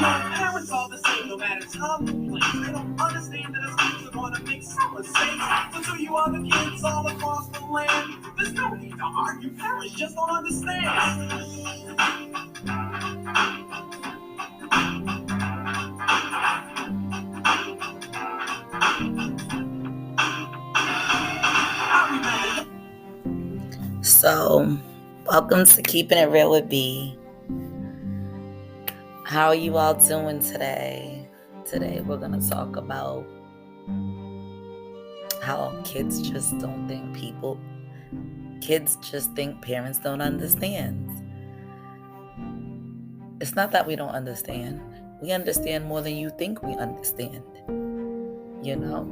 Parents all the same, no matter tough complaints. They don't understand that a schools are gonna make some mistakes. So to you other kids all across the land, there's no need to argue. Parents just don't understand. So, welcome to Keeping It Real with B. How are you all doing today? Today we're going to talk about how kids just don't think kids just think parents don't understand. It's not that we don't understand. We understand more than you think we understand. You know,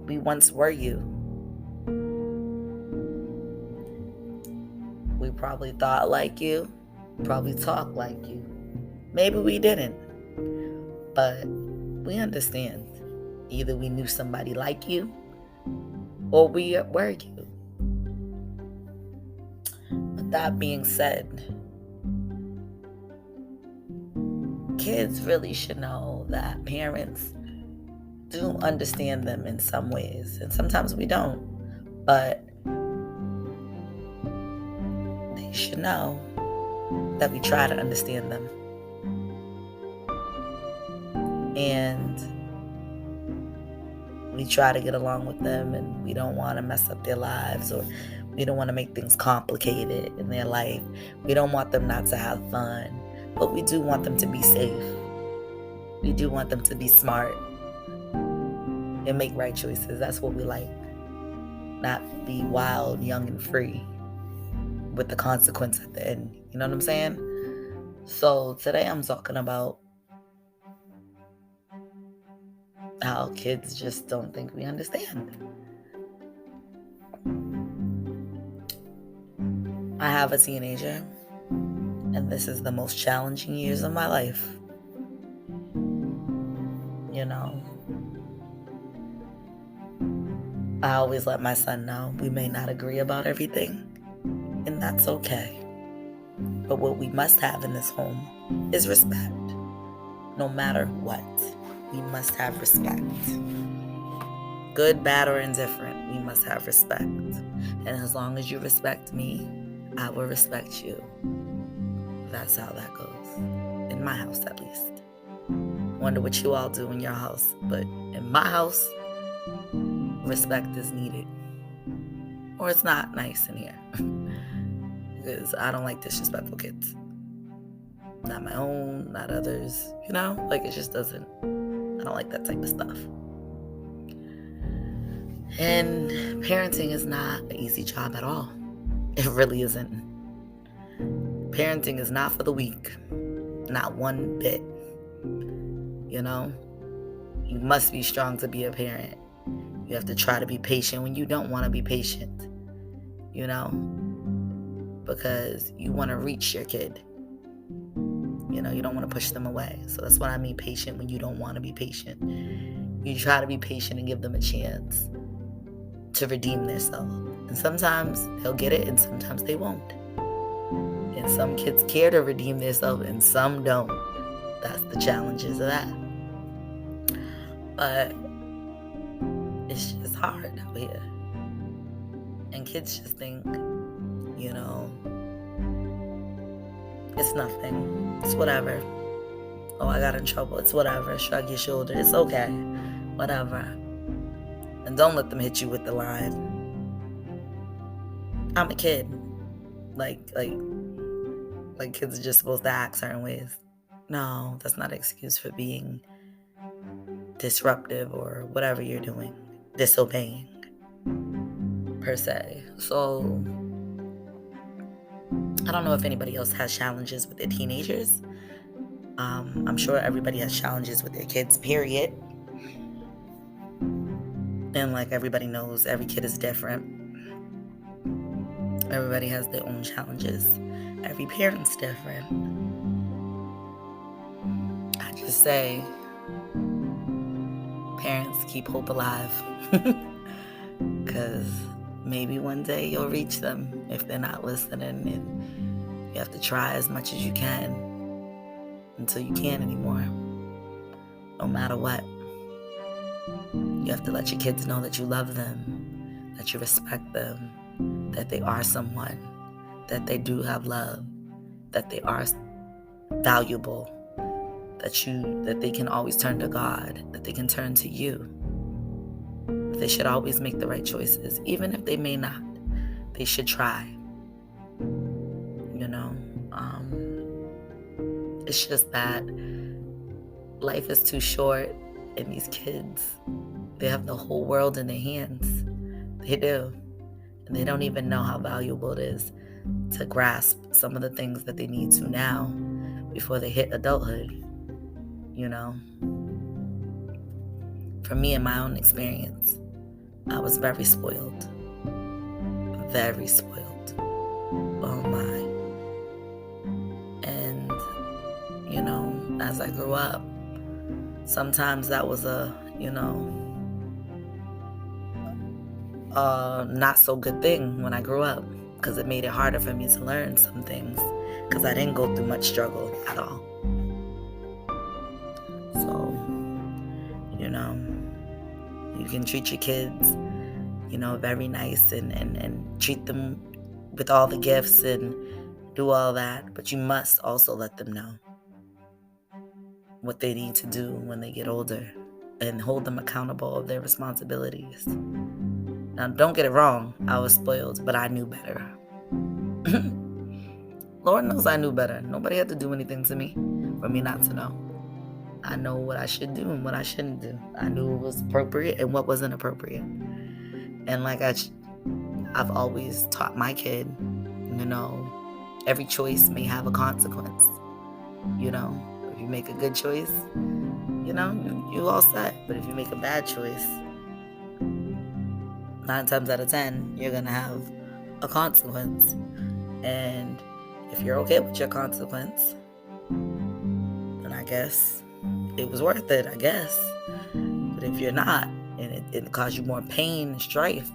we once were you. We probably thought like you, probably talked like you. Maybe we didn't, but we understand. Either we knew somebody like you, or we were you. With that being said, kids really should know that parents do understand them in some ways, and sometimes we don't, but they should know that we try to understand them. And we try to get along with them, and we don't want to mess up their lives, or we don't want to make things complicated in their life. We don't want them not to have fun, but we do want them to be safe. We do want them to be smart and make right choices. That's what we like. Not be wild, young, and free with the consequence at the end. You know what I'm saying? So today I'm talking about how kids just don't think we understand. I have a teenager, and this is the most challenging years of my life. You know, I always let my son know we may not agree about everything, and that's okay. But what we must have in this home is respect. No matter what, we must have respect. Good, bad, or indifferent, we must have respect. And as long as you respect me, I will respect you. That's how that goes. In my house, at least. Wonder what you all do in your house, but in my house, respect is needed. Or it's not nice in here. Because I don't like disrespectful kids. Not my own, not others. You know? Like, it just doesn't. I don't like that type of stuff. And parenting is not an easy job at all. It really isn't. Parenting is not for the weak. Not one bit. You know? You must be strong to be a parent. You have to try to be patient when you don't want to be patient. You know? Because you want to reach your kid. You know, you don't want to push them away. So that's what I mean, patient when you don't want to be patient. You try to be patient and give them a chance to redeem themselves. And sometimes they'll get it and sometimes they won't. And some kids care to redeem themselves and some don't. That's the challenges of that. But it's just hard out here. And kids just think, you know, it's nothing. It's whatever. Oh, I got in trouble. It's whatever. Shrug your shoulder. It's okay. Whatever. And don't let them hit you with the line. I'm a kid. Like kids are just supposed to act certain ways. No, that's not an excuse for being disruptive or whatever you're doing. Disobeying, per se. So, I don't know if anybody else has challenges with their teenagers. I'm sure everybody has challenges with their kids, period. And like everybody knows, every kid is different. Everybody has their own challenges. Every parent's different. I just say, parents, keep hope alive. Because maybe one day you'll reach them if they're not listening, and you have to try as much as you can until you can't anymore. No matter what. You have to let your kids know that you love them, that you respect them, that they are someone, that they do have love, that they are valuable, that they can always turn to God, that they can turn to you. They should always make the right choices, even if they may not. They should try. It's just that life is too short, and these kids, they have the whole world in their hands. They do. And they don't even know how valuable it is to grasp some of the things that they need to now before they hit adulthood. For me, in my own experience, I was very spoiled. Very spoiled. Oh my. And, as I grew up, sometimes that was a not so good thing when I grew up, because it made it harder for me to learn some things, because I didn't go through much struggle at all. So, you can treat your kids, very nice and treat them with all the gifts and do all that, but you must also let them know what they need to do when they get older and hold them accountable of their responsibilities. Now, don't get it wrong. I was spoiled, but I knew better. Lord knows I knew better. Nobody had to do anything to me for me not to know. I know what I should do and what I shouldn't do. I knew what was appropriate and what wasn't appropriate. And like I've always taught my kid, every choice may have a consequence. If you make a good choice, you all set. But if you make a bad choice, 9 times out of 10, you're going to have a consequence. And if you're okay with your consequence, then I guess it was worth it, I guess. But if you're not, and it caused you more pain and strife,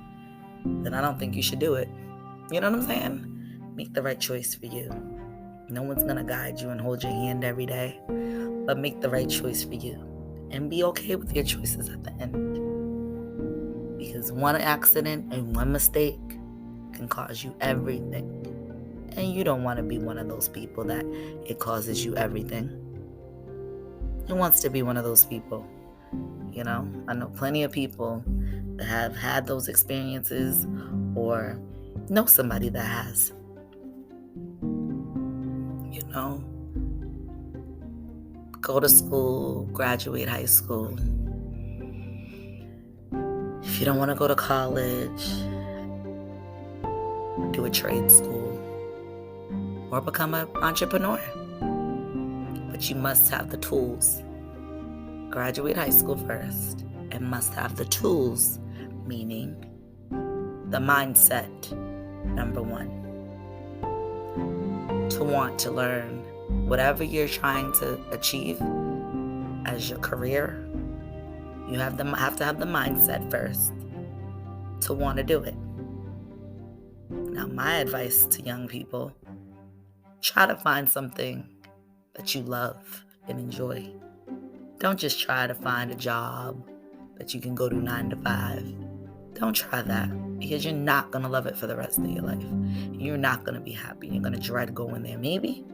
then I don't think you should do it. You know what I'm saying? Make the right choice for you. No one's going to guide you and hold your hand every day, but make the right choice for you. And be okay with your choices at the end. Because one accident and one mistake can cause you everything. And you don't want to be one of those people that it causes you everything. Who wants to be one of those people? I know plenty of people that have had those experiences or know somebody that has. Go to school, graduate high school. If you don't want to go to college, do a trade school or become an entrepreneur. But you must have the tools. Graduate high school first and must have the tools, meaning the mindset, number 1. To want to learn whatever you're trying to achieve as your career, you have to have the mindset first to want to do it. Now, my advice to young people, try to find something that you love and enjoy. Don't just try to find a job that you can go to 9 to 5. Don't try that, because you're not going to love it for the rest of your life. You're not going to be happy. You're going to dread going there, maybe,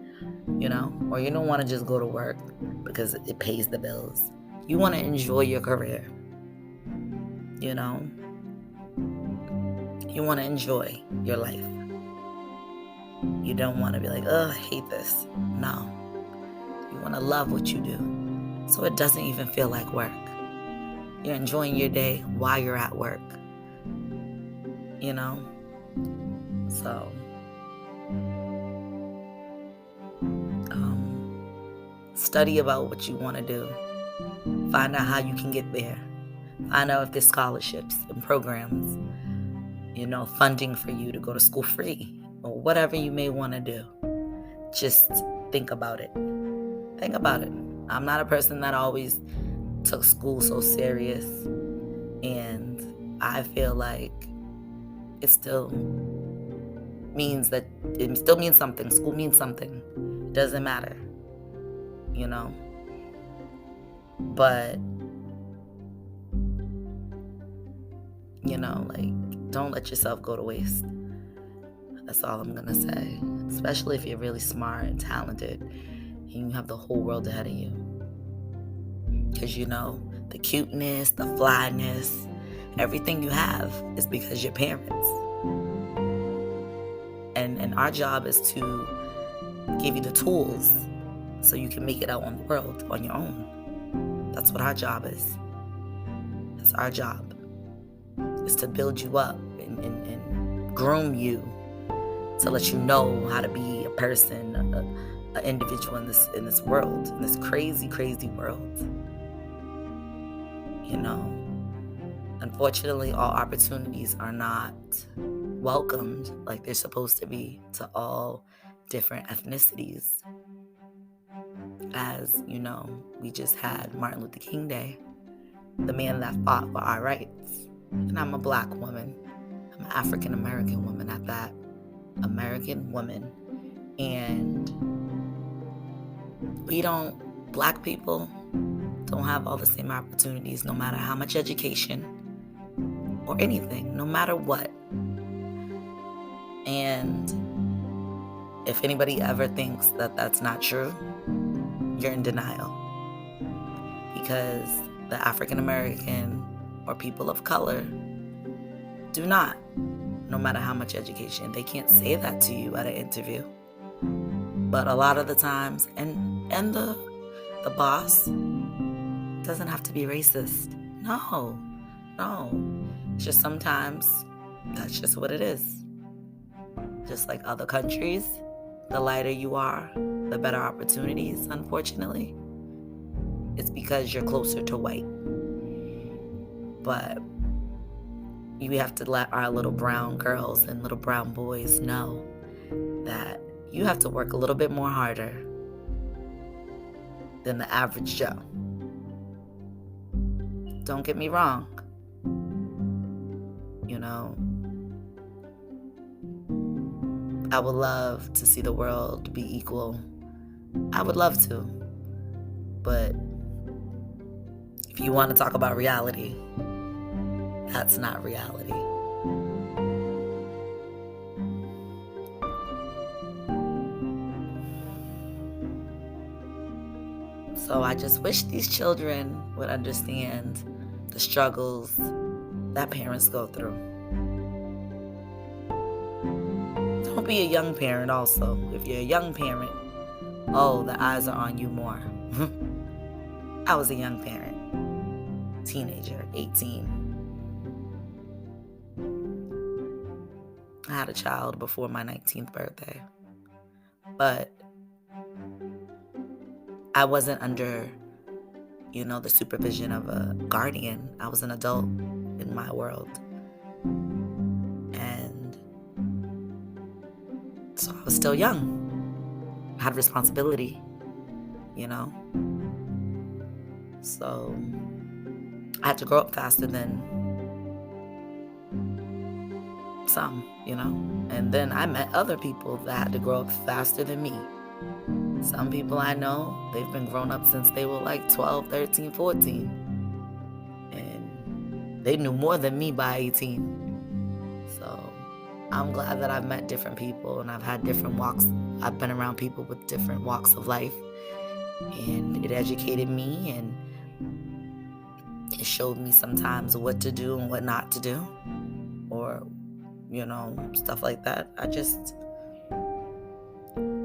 or you don't want to just go to work because it pays the bills. You want to enjoy your career, You want to enjoy your life. You don't want to be like, oh, I hate this. No. You want to love what you do, so it doesn't even feel like work. You're enjoying your day while you're at work. So study about what you want to do. Find out how you can get there. Find out if there's scholarships and programs, funding for you to go to school free or whatever you may want to do. Just think about it. Think about it. I'm not a person that always took school so serious, and I feel like it still means something. School means something. It doesn't matter. you know? But, like, don't let yourself go to waste. That's all I'm gonna say. Especially if you're really smart and talented and you have the whole world ahead of you. Because the cuteness, the flyness, everything you have is because your parents. And our job is to give you the tools so you can make it out on the world on your own. That's what our job is. That's our job. Is to build you up and groom you to let you know how to be a person, an individual in this world, in this crazy, crazy world. Unfortunately, all opportunities are not welcomed like they're supposed to be to all different ethnicities. As we just had Martin Luther King Day, the man that fought for our rights. And I'm a Black woman. I'm an African American woman at that. American woman. And Black people don't have all the same opportunities, no matter how much education or anything, no matter what. And if anybody ever thinks that that's not true, you're in denial. Because the African American or people of color do not, no matter how much education. They can't say that to you at an interview. But a lot of the times, and the boss doesn't have to be racist. No. It's just sometimes that's just what it is. Just like other countries, the lighter you are, the better opportunities, unfortunately. It's because you're closer to white. But we have to let our little brown girls and little brown boys know that you have to work a little bit more harder than the average Joe. Don't get me wrong. I would love to see the world be equal. I would love to. But if you want to talk about reality, that's not reality. So I just wish these children would understand the struggles that parents go through. Don't be a young parent also. If you're a young parent, the eyes are on you more. I was a young parent, teenager, 18. I had a child before my 19th birthday. But I wasn't under, the supervision of a guardian. I was an adult in my world. And so I was still young. I had responsibility, So I had to grow up faster than some, And then I met other people that had to grow up faster than me. Some people I know, they've been grown up since they were like 12, 13, 14. And they knew more than me by 18. So I'm glad that I've met different people and I've had different walks. I've been around people with different walks of life. And it educated me and it showed me sometimes what to do and what not to do. Or, stuff like that.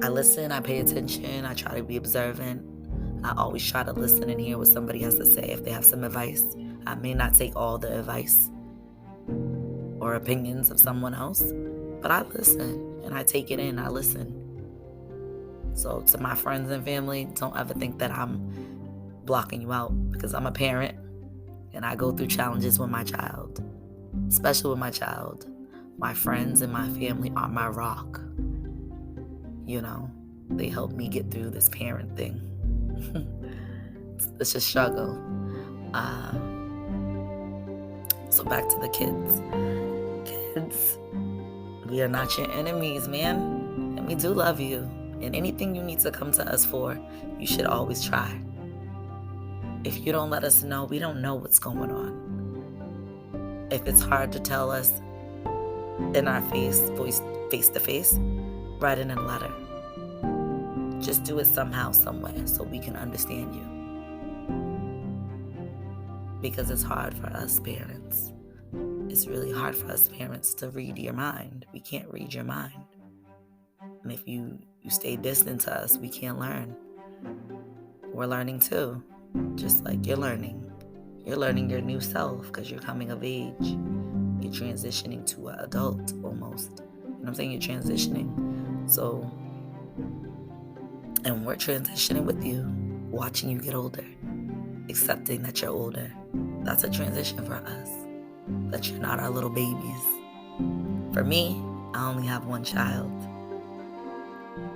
I listen, I pay attention, I try to be observant. I always try to listen and hear what somebody has to say if they have some advice. I may not take all the advice or opinions of someone else, but I listen and I take it in, I listen. So to my friends and family, don't ever think that I'm blocking you out because I'm a parent and I go through challenges with my child, especially with my child. My friends and my family are my rock. They help me get through this parent thing. It's a struggle. So back to the kids. Kids, we are not your enemies, man. And we do love you. And anything you need to come to us for, you should always try. If you don't let us know, we don't know what's going on. If it's hard to tell us in our face to face, write it in a letter. Just do it somehow, somewhere, so we can understand you. Because it's hard for us parents. It's really hard for us parents to read your mind. We can't read your mind. And if you stay distant to us, we can't learn. We're learning too, just like you're learning. You're learning your new self because you're coming of age. You're transitioning to an adult almost. You know what I'm saying? You're transitioning. So, and we're transitioning with you, watching you get older, accepting that you're older. That's a transition for us, that you're not our little babies. For me, I only have one child,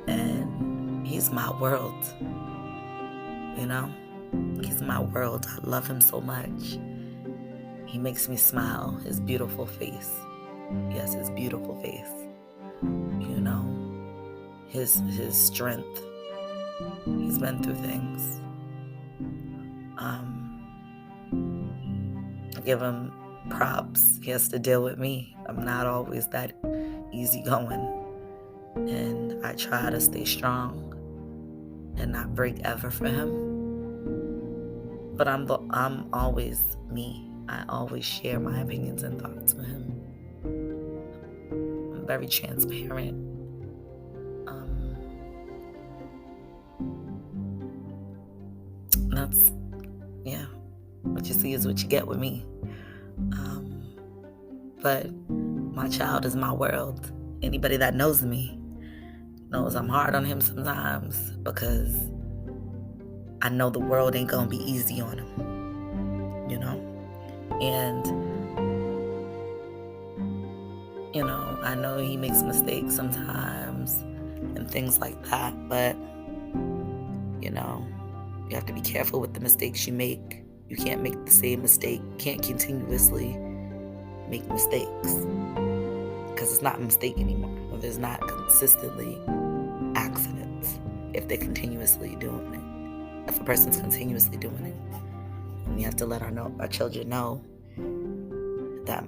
and he's my world, you know? He's my world. I love him so much. He makes me smile. His beautiful face. Yes, his beautiful face. You know, his strength. He's been through things. I give him props. He has to deal with me. I'm not always that easygoing. And I try to stay strong and not break ever for him. But I'm always me. I always share my opinions and thoughts with him. I'm very transparent. That's, yeah, what you see is what you get with me. But my child is my world. Anybody that knows me knows I'm hard on him sometimes because I know the world ain't gonna be easy on him, you know? And, you know, I know he makes mistakes sometimes and things like that, but, you know, you have to be careful with the mistakes you make. You can't make the same mistake. You can't continuously make mistakes because it's not a mistake anymore. There's not consistently accidents if they're continuously doing it. If a person's continuously doing it, and we have to let our children know that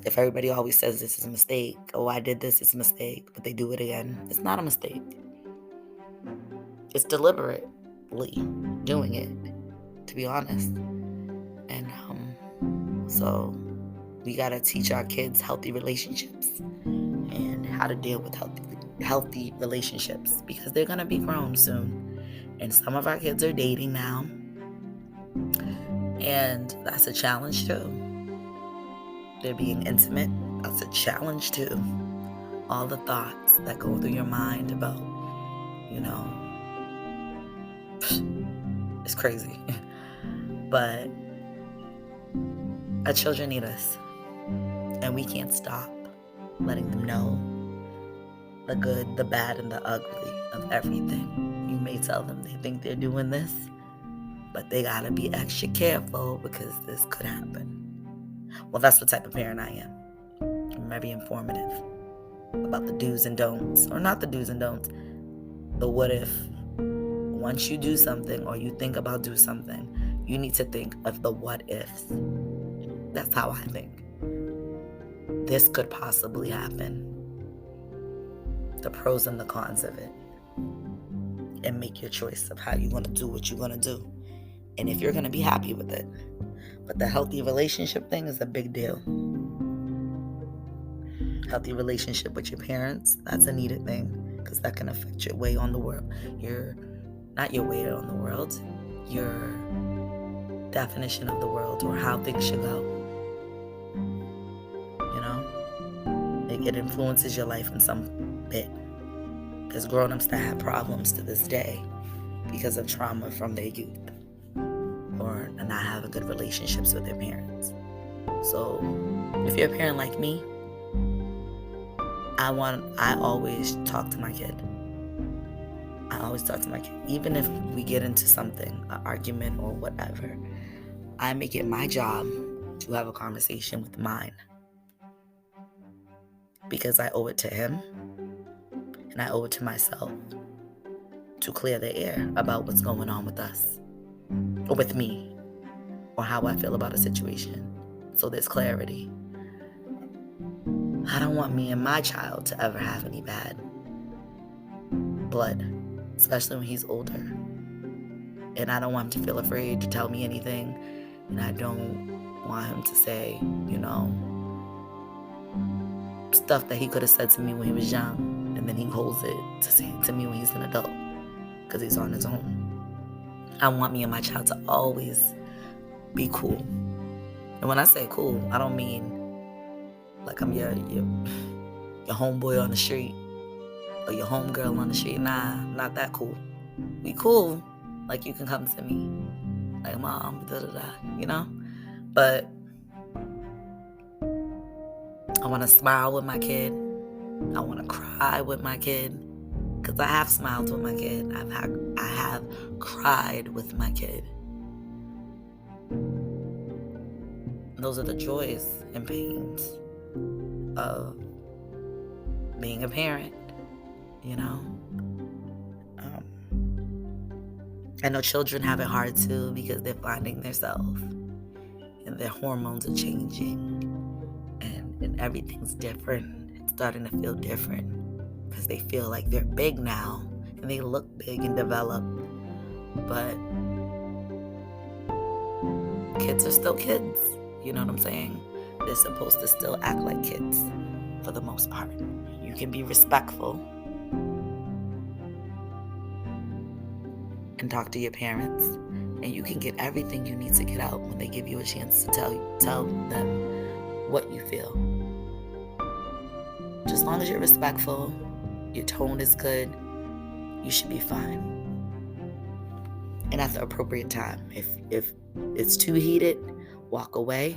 if everybody always says this is a mistake, oh, I did this, it's a mistake, but they do it again, it's not a mistake. It's deliberately doing it, to be honest. And so we gotta teach our kids healthy relationships and how to deal with healthy relationships because they're gonna be grown soon. And some of our kids are dating now, and that's a challenge too. They're being intimate. That's a challenge too. All the thoughts that go through your mind about, you know, it's crazy. But our children need us, and we can't stop letting them know the good, the bad, and the ugly of everything. You may tell them they think they're doing this, but they gotta be extra careful because this could happen. Well, that's the type of parent I am. I'm very informative about the do's and don'ts, or not the do's and don'ts, the what if. Once you do something or you think about doing something, you need to think of the what ifs. That's how I think. This could possibly happen. The pros and the cons of it. And make your choice of how you're going to do what you're going to do. And if you're going to be happy with it. But the healthy relationship thing is a big deal. Healthy relationship with your parents, that's a needed thing. Because that can affect your way on the world. Not your way on the world. Your definition of the world or how things should go. You know? It influences your life in some bit. There's grown-ups that have problems to this day because of trauma from their youth or not having good relationships with their parents. So if you're a parent like me, I always talk to my kid. Even if we get into something, an argument or whatever, I make it my job to have a conversation with mine. Because I owe it to him, And I owe it to myself to clear the air about what's going on with us, or with me, or how I feel about a situation. So there's clarity. I don't want me and my child to ever have any bad blood, especially when he's older. And I don't want him to feel afraid to tell me anything. And I don't want him to say, stuff that he could have said to me when he was young, and then he holds it to say it to me when he's an adult, because he's on his own. I want me and my child to always be cool. And when I say cool, I don't mean like I'm your homeboy on the street or your homegirl on the street. Nah, not that cool. We cool. Like, you can come to me, like, mom, But I want to smile with my kid. I want to cry with my kid, because I have smiled with my kid. I have cried with my kid. Those are the joys and pains of being a parent, I know children have it hard too, because they're finding themselves and their hormones are changing, and everything's different. It's starting to feel different because they feel like they're big now and they look big and developed. But kids are still kids. You know what I'm saying? They're supposed to still act like kids for the most part. You can be respectful and talk to your parents, and you can get everything you need to get out when they give you a chance to tell them what you feel. Just as long as you're respectful, your tone is good, you should be fine. And at the appropriate time. If it's too heated, walk away.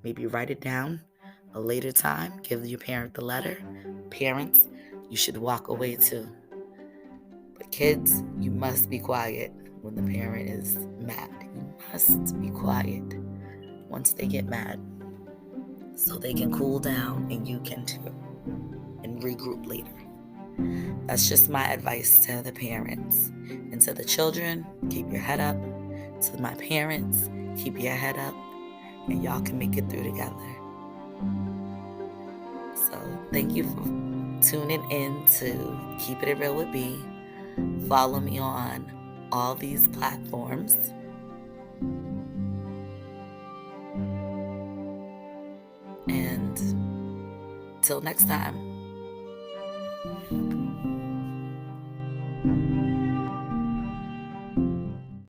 Maybe write it down. A later time, give your parent the letter. Parents, you should walk away too. But kids, you must be quiet when the parent is mad. You must be quiet once they get mad, so they can cool down and you can too, and regroup later. That's just my advice to the parents. And to the children, keep your head up. To my parents, keep your head up, and y'all can make it through together. So thank you for tuning in to Keep It Real with B. Follow me on all these platforms. And till next time.